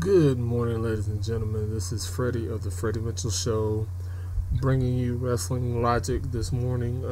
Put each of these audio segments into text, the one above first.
Good morning, ladies and gentlemen. This is Freddie of the Freddie Mitchell Show, bringing you wrestling logic this morning.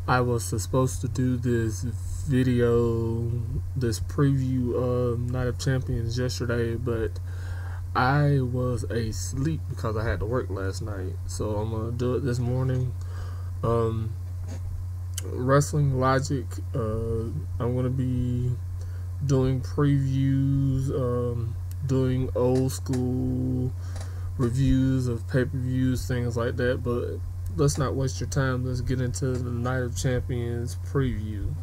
I was supposed to do this video, this preview of Night of Champions yesterday, but I was asleep because I had to work last night. So I'm gonna do it this morning. Wrestling logic. I'm gonna be doing previews, doing old school reviews of pay-per-views, things like that, but let's not waste your time. Let's get into the Night of Champions preview.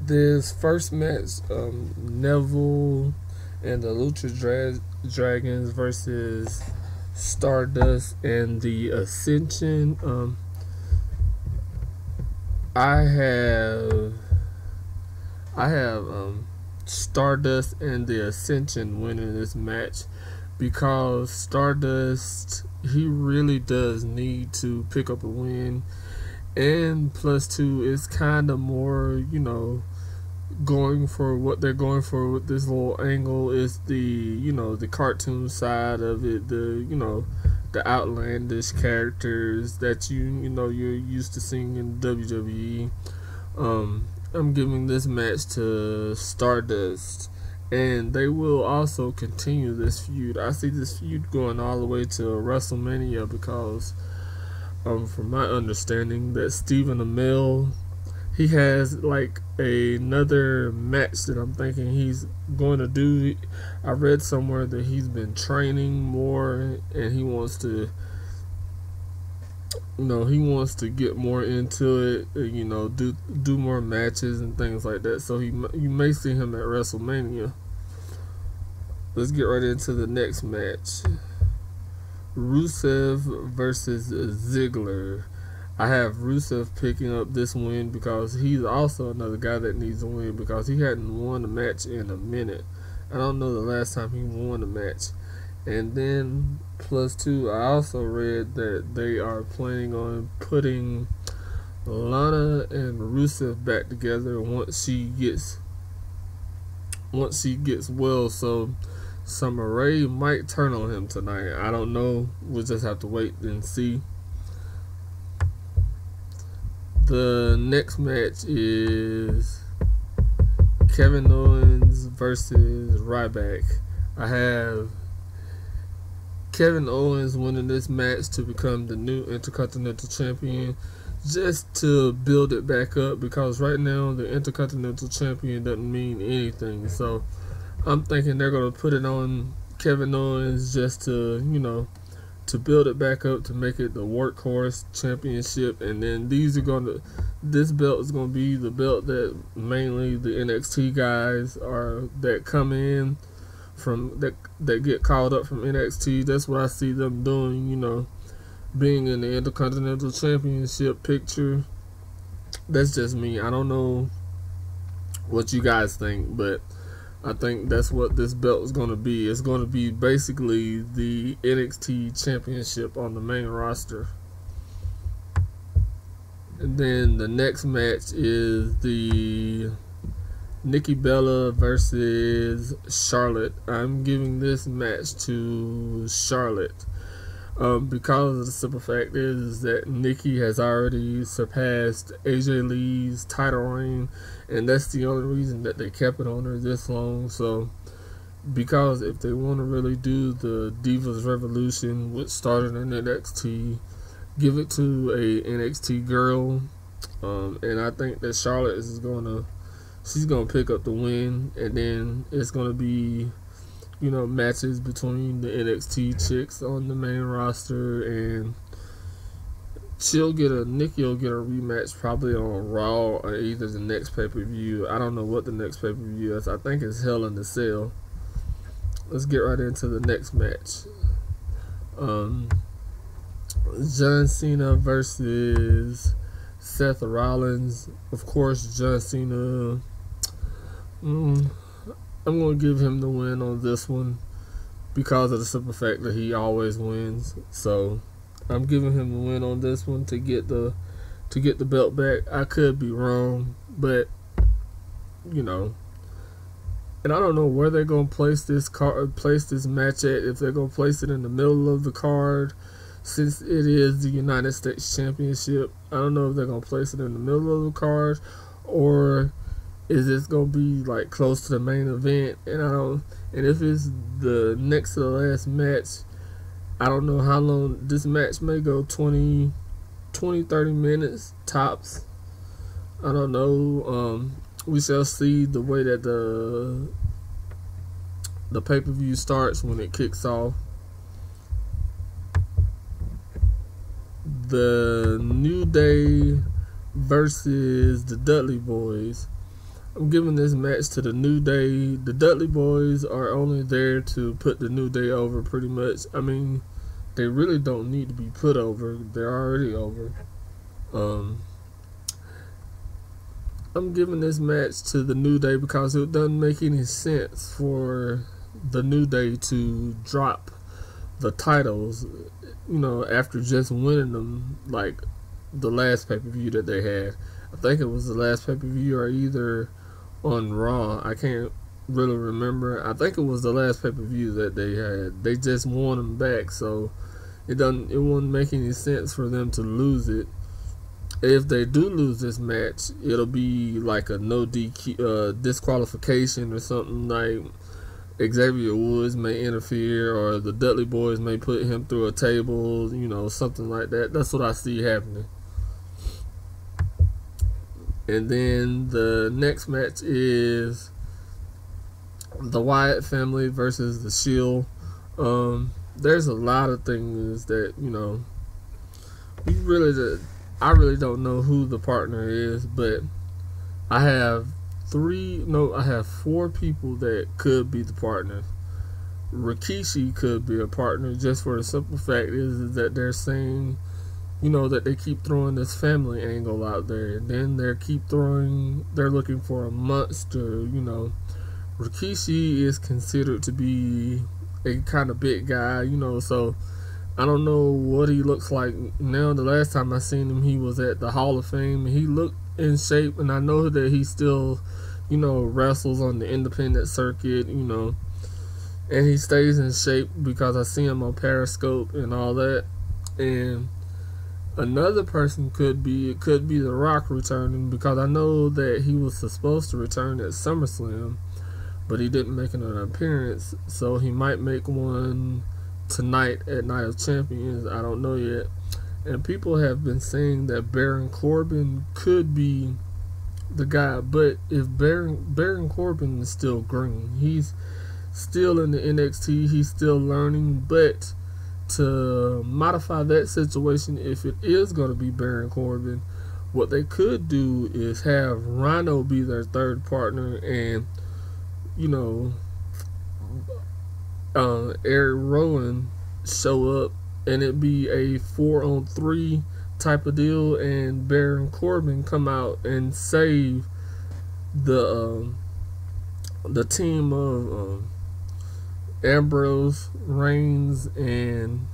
This first match, Neville and the Lucha Dragons versus Stardust and the Ascension. I have Stardust and the Ascension winning this match because Stardust, he really does need to pick up a win, and plus two, it's kind of more, going for what they're going for with this little angle is the, the cartoon side of it, the outlandish characters that you're used to seeing in WWE. I'm giving this match to Stardust, and they will also continue this feud. I see this feud going all the way to WrestleMania because, from my understanding, that Stephen Amell, he has like another match that I'm thinking he's going to do. I read somewhere that he's been training more and he wants to, get more into it, do more matches and things like that. So you may see him at WrestleMania. Let's get right into the next match. Rusev versus Ziggler. I have Rusev picking up this win because he's also another guy that needs a win because he hadn't won a match in a minute. I don't know the last time he won a match. And then plus two, I also read that they are planning on putting Lana and Rusev back together once she gets well. So Summer Rae might turn on him tonight. I don't know. We'll just have to wait and see. The next match is Kevin Owens versus Ryback. I have Kevin Owens winning this match to become the new Intercontinental Champion, just to build it back up, because right now the Intercontinental Champion doesn't mean anything. So I'm thinking they're going to put it on Kevin Owens just to, to build it back up, to make it the workhorse championship. And then this belt is going to be the belt that mainly the NXT guys that come in from that get called up from NXT. That's what I see them doing, being in the Intercontinental Championship picture. That's just me. I don't know what you guys think, but I think that's what this belt is going to be. It's going to be basically the NXT Championship on the main roster. And then the next match is the Nikki Bella versus Charlotte. I'm giving this match to Charlotte because of the simple fact is that Nikki has already surpassed AJ Lee's title reign, and that's the only reason that they kept it on her this long. So because if they want to really do the Divas Revolution, which started in NXT, give it to a NXT girl, and I think that Charlotte she's gonna pick up the win, and then it's gonna be, matches between the NXT chicks on the main roster, and Nikki will get a rematch probably on Raw or either the next pay-per-view. I don't know what the next pay-per-view is. I think it's Hell in the Cell. Let's get right into the next match. John Cena versus Seth Rollins. Of course, John Cena, I'm going to give him the win on this one because of the simple fact that he always wins. So I'm giving him the win on this one to get the belt back. I could be wrong, but And I don't know where they're gonna place this match at. If they're gonna place it in the middle of the card, since it is the United States Championship. I don't know if they're gonna place it in the middle of the card, or is this gonna be like close to the main event. And if it's the next to the last match, I don't know how long this match may go. 20, 30 minutes tops. I don't know. We shall see the way that the pay-per-view starts when it kicks off. The New Day versus the Dudley Boyz. I'm giving this match to the New Day. The Dudley Boyz are only there to put the New Day over, pretty much. I mean, they really don't need to be put over. They're already over. I'm giving this match to the New Day because it doesn't make any sense for the New Day to drop the titles, you know, after just winning them like the last pay-per-view that they had. I think it was the last pay-per-view or either on Raw. I can't really remember. I think it was the last pay-per-view that they had. They just won them back, so it wouldn't make any sense for them to lose it. If they do lose this match, it'll be like a no DQ disqualification or something. Like Xavier Woods may interfere, or the Dudley Boyz may put him through a table, you know, something like that. That's what I see happening. And then the next match is the Wyatt family versus the Shield. There's a lot of things that, you know, I really don't know who the partner is, but I have 4 people that could be the partner. Rikishi could be a partner, just for the simple fact is that they're saying, you know, that they keep throwing this family angle out there, and then they're looking for a monster, you know. Rikishi is considered to be a kind of big guy, you know, so I don't know what he looks like now. The last time I seen him, he was at the Hall of Fame, and he looked in shape, and I know that he still, you know, wrestles on the independent circuit, you know, and he stays in shape because I see him on Periscope and all that. And another person could be The Rock returning, because I know that he was supposed to return at SummerSlam, but he didn't make an appearance, so he might make one tonight at Night of Champions. I don't know yet. And people have been saying that Baron Corbin could be the guy, but if Baron Corbin is still green, he's still in the NXT, he's still learning. But to modify that situation, if it is going to be Baron Corbin, what they could do is have Rhino be their third partner, and, you know, Eric Rowan show up, and it be a 4-on-3 type of deal, and Baron Corbin come out and save the team of Ambrose, Reigns, and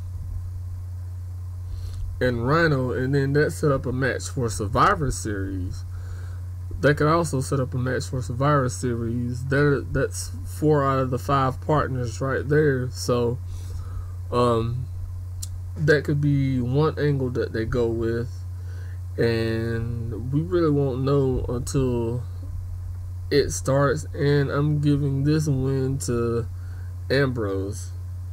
Rhino, and then that set up a match for Survivor Series. They could also set up a match for Survivor Series. That's 4 out of the 5 partners right there. So that could be one angle that they go with, and we really won't know until it starts. And I'm giving this win to Ambrose,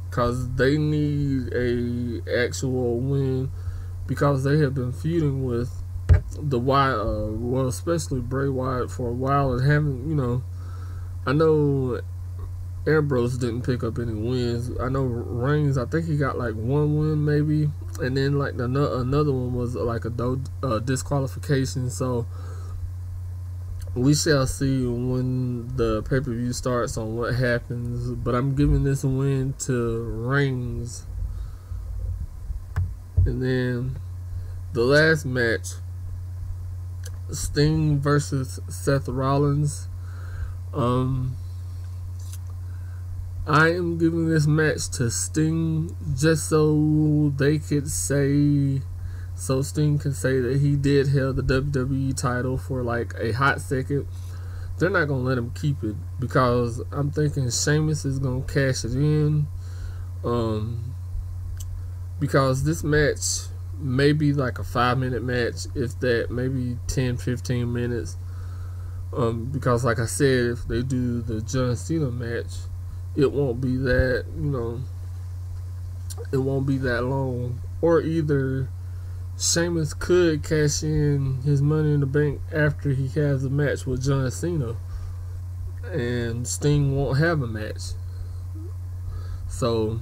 because they need a actual win, because they have been feuding with the Wyatt, well, especially Bray Wyatt, for a while, and haven't, you know, I know Ambrose didn't pick up any wins. I know Reigns, I think he got like 1 win maybe, and then like another one was like a disqualification. So we shall see when the pay-per-view starts on what happens, but I'm giving this win to Reigns. And then the last match, Sting versus Seth Rollins. I am giving this match to Sting just so Sting can say that he did hold the WWE title for like a hot second. they're not gonna let him keep it, because I'm thinking Sheamus is gonna cash it in. Because this match may be like a 5-minute match, if that, maybe 10-15 minutes. Because like I said, if they do the John Cena match, it won't be that, it won't be that long. Or either Sheamus could cash in his Money in the Bank after he has a match with John Cena, and Sting won't have a match. So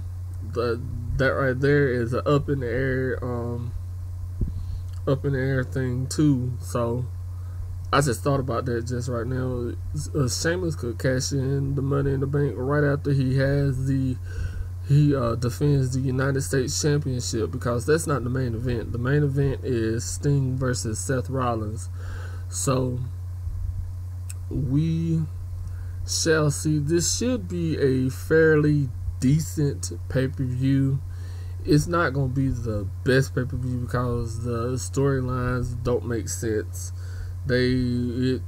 that right there is an up in the air thing too. So I just thought about that just right now. Sheamus could cash in the Money in the Bank right after he defends the United States Championship, because that's not the main event. The main event is Sting versus Seth Rollins. So we shall see. This should be a fairly decent pay-per-view. It's not going to be the best pay-per-view because the storylines don't make sense. We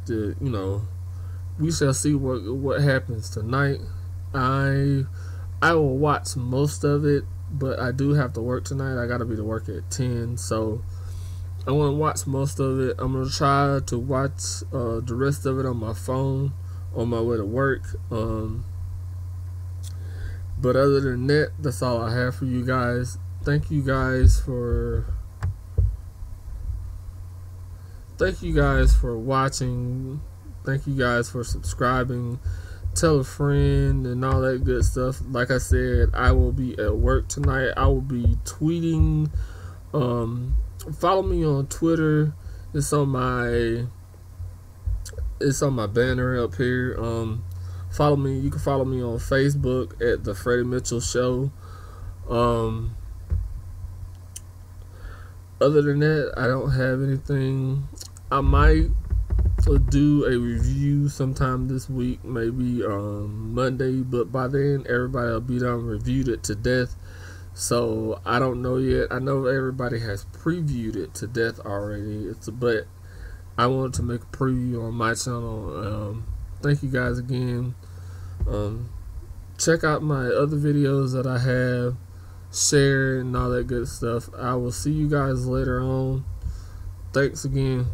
shall see what happens tonight. I will watch most of it, but I do have to work tonight. I got to be to work at 10, so I want to watch most of it. I'm going to try to watch the rest of it on my phone on my way to work. But other than that, that's all I have for you guys. Thank you guys for watching. Thank you guys for subscribing. Tell a friend and all that good stuff. Like I said, I will be at work tonight. I will be tweeting. Follow me on Twitter. It's on my banner up here. Follow me. You can follow me on Facebook at The Freddie Mitchell Show. Other than that, I don't have anything. I might do a review sometime this week, maybe Monday, but by then everybody will be done reviewed it to death. So I don't know yet. I know everybody has previewed it to death already. But I wanted to make a preview on my channel. Thank you guys again. Check out my other videos that I have, share and all that good stuff. I will see you guys later on. Thanks again.